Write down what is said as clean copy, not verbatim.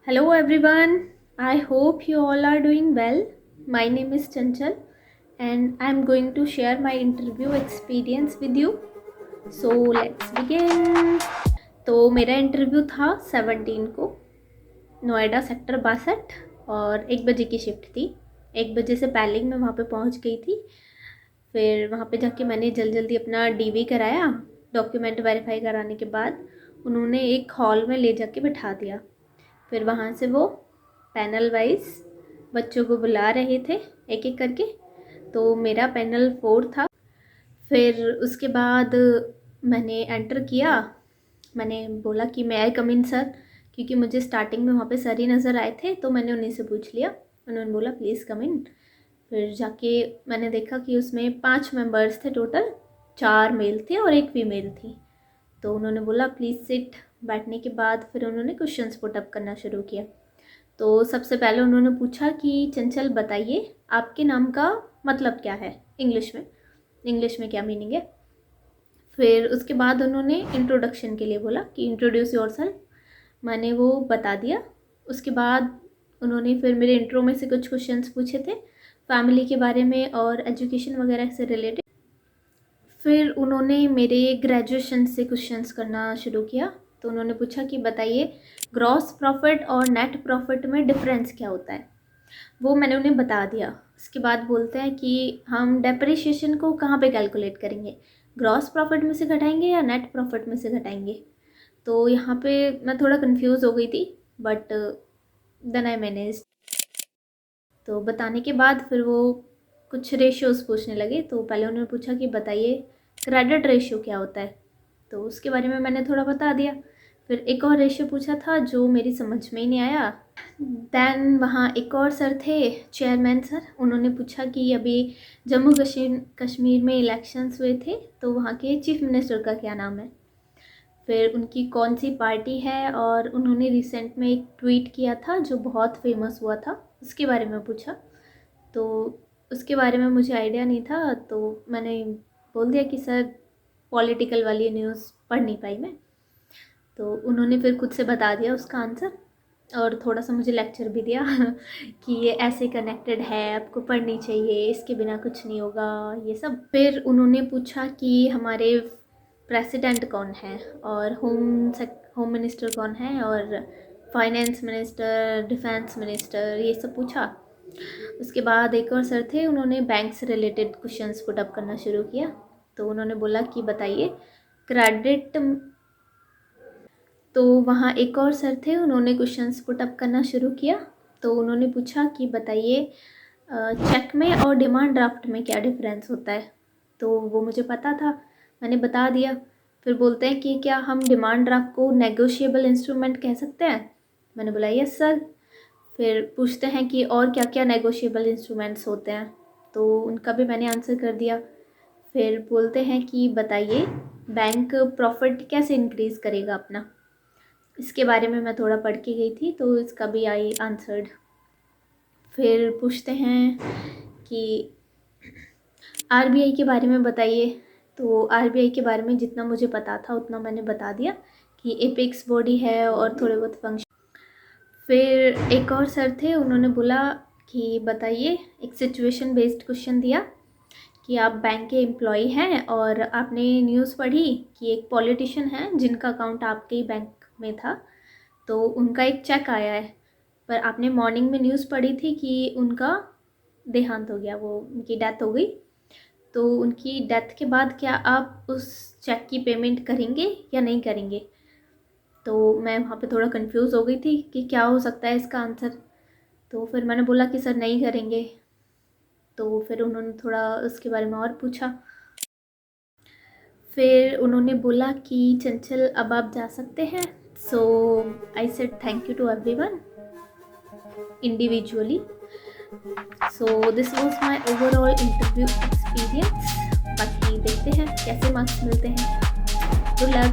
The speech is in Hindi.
Hello everyone, I hope you all are doing well. My name is Chanchal and I'm going to share my interview experience with you. So let's begin. तो मेरा इंटरव्यू था 17 को नोएडा सेक्टर 62 और 1 बजे की शिफ्ट थी। 1 बजे से पहले ही मैं वहाँ पे पहुँच गई थी। फिर वहाँ पे जाके मैंने जल्दी अपना डीवी कराया। डॉक्यूमेंट वेरीफाई कराने के बाद उन्होंने एक हॉल में ले जाके बिठा दिया। फिर वहाँ से वो पैनल वाइज बच्चों को बुला रहे थे एक एक करके। तो मेरा पैनल 4 था। फिर उसके बाद मैंने एंटर किया। मैंने बोला कि मैं आई कम इन सर, क्योंकि मुझे स्टार्टिंग में वहाँ पे सर ही नज़र आए थे। तो मैंने उन्हीं से पूछ लिया। उन्होंने बोला प्लीज़ कम इन। फिर जाके मैंने देखा कि उसमें 5 मेंबर्स थे टोटल, 4 मेल थे और 1 फीमेल थी। तो उन्होंने बोला प्लीज़ सिट। बैठने के बाद फिर उन्होंने क्वेश्चंस पुट अप करना शुरू किया। तो सबसे पहले उन्होंने पूछा कि चंचल बताइए आपके नाम का मतलब क्या है, इंग्लिश में क्या मीनिंग है। फिर उसके बाद उन्होंने इंट्रोडक्शन के लिए बोला कि इंट्रोड्यूस योरसेल्फ। मैंने वो बता दिया। उसके बाद उन्होंने फिर मेरे इंट्रो में से कुछ क्वेश्चंस पूछे थे फैमिली के बारे में और एजुकेशन वगैरह से रिलेटेड। फिर उन्होंने मेरे ग्रेजुएशन से क्वेश्चंस करना शुरू किया। तो उन्होंने पूछा कि बताइए ग्रॉस प्रॉफिट और नेट प्रॉफिट में डिफरेंस क्या होता है। वो मैंने उन्हें बता दिया। उसके बाद बोलते हैं कि हम डेप्रिसिएशन को कहाँ पे कैलकुलेट करेंगे, ग्रॉस प्रॉफिट में से घटाएंगे या नेट प्रॉफिट में से घटाएंगे। तो यहाँ पे मैं थोड़ा कंफ्यूज हो गई थी, बट देन आई मैनेज। तो बताने के बाद फिर वो कुछ रेशियोज़ पूछने लगे। तो पहले उन्होंने पूछा कि बताइए क्रेडिट रेशियो क्या होता है। तो उसके बारे में मैंने थोड़ा बता दिया। फिर एक और रेशियो पूछा था जो मेरी समझ में ही नहीं आया। दैन वहाँ एक और सर थे, चेयरमैन सर। उन्होंने पूछा कि अभी जम्मू कश्मीर में इलेक्शंस हुए थे, तो वहाँ के चीफ मिनिस्टर का क्या नाम है। फिर उनकी कौन सी पार्टी है, और उन्होंने रिसेंट में एक ट्वीट किया था जो बहुत फेमस हुआ था, उसके बारे में पूछा। तो उसके बारे में मुझे आइडिया नहीं था, तो मैंने बोल दिया कि सर पॉलिटिकल वाली न्यूज़ पढ़ नहीं पाई मैं। तो उन्होंने फिर खुद से बता दिया उसका आंसर और थोड़ा सा मुझे लेक्चर भी दिया कि ये ऐसे कनेक्टेड है, आपको पढ़नी चाहिए, इसके बिना कुछ नहीं होगा, ये सब। फिर उन्होंने पूछा कि हमारे प्रेसिडेंट कौन है और होम मिनिस्टर कौन है और फाइनेंस मिनिस्टर, डिफेंस मिनिस्टर, ये सब पूछा। उसके बाद एक और सर थे, उन्होंने बैंक से रिलेटेड क्वेश्चंस पुट अप करना शुरू किया। तो उन्होंने बोला कि बताइए क्रेडिट। तो वहाँ एक और सर थे, उन्होंने क्वेश्चंस पुट अप करना शुरू किया। तो उन्होंने पूछा कि बताइए चेक में और डिमांड ड्राफ्ट में क्या डिफरेंस होता है। तो वो मुझे पता था, मैंने बता दिया। फिर बोलते हैं कि क्या हम डिमांड ड्राफ्ट को नेगोशिएबल इंस्ट्रूमेंट कह सकते हैं। मैंने बोला यस सर। फिर पूछते हैं कि और क्या क्या नेगोशिएबल इंस्ट्रूमेंट्स होते हैं, तो उनका भी मैंने आंसर कर दिया। फिर बोलते हैं कि बताइए बैंक प्रॉफिट कैसे इंक्रीज़ करेगा अपना। इसके बारे में मैं थोड़ा पढ़ के गई थी, तो इसका भी आई आंसर्ड। फिर पूछते हैं कि आरबीआई के बारे में बताइए। तो आरबीआई के बारे में जितना मुझे पता था उतना मैंने बता दिया कि एपेक्स बॉडी है और थोड़े बहुत फंक्शन। फिर एक और सर थे, उन्होंने बोला कि बताइए, एक सिचुएशन बेस्ड क्वेश्चन दिया कि आप बैंक के एम्प्लॉय हैं और आपने न्यूज़ पढ़ी कि एक पॉलिटिशियन है जिनका अकाउंट आपके ही बैंक में था, तो उनका एक चेक आया है, पर आपने मॉर्निंग में न्यूज़ पढ़ी थी कि उनका देहांत हो गया, वो उनकी डेथ हो गई। तो उनकी डेथ के बाद क्या आप उस चेक की पेमेंट करेंगे या नहीं करेंगे। तो मैं वहाँ पे थोड़ा कंफ्यूज हो गई थी कि क्या हो सकता है इसका आंसर। तो फिर मैंने बोला कि सर नहीं करेंगे। तो फिर उन्होंने थोड़ा उसके बारे में और पूछा। फिर उन्होंने बोला कि चंचल अब आप जा सकते हैं। So I said thank you to everyone individually. So this was my overall interview experience. बाकी देखते हैं कैसे मार्क्स मिलते हैं। Good luck.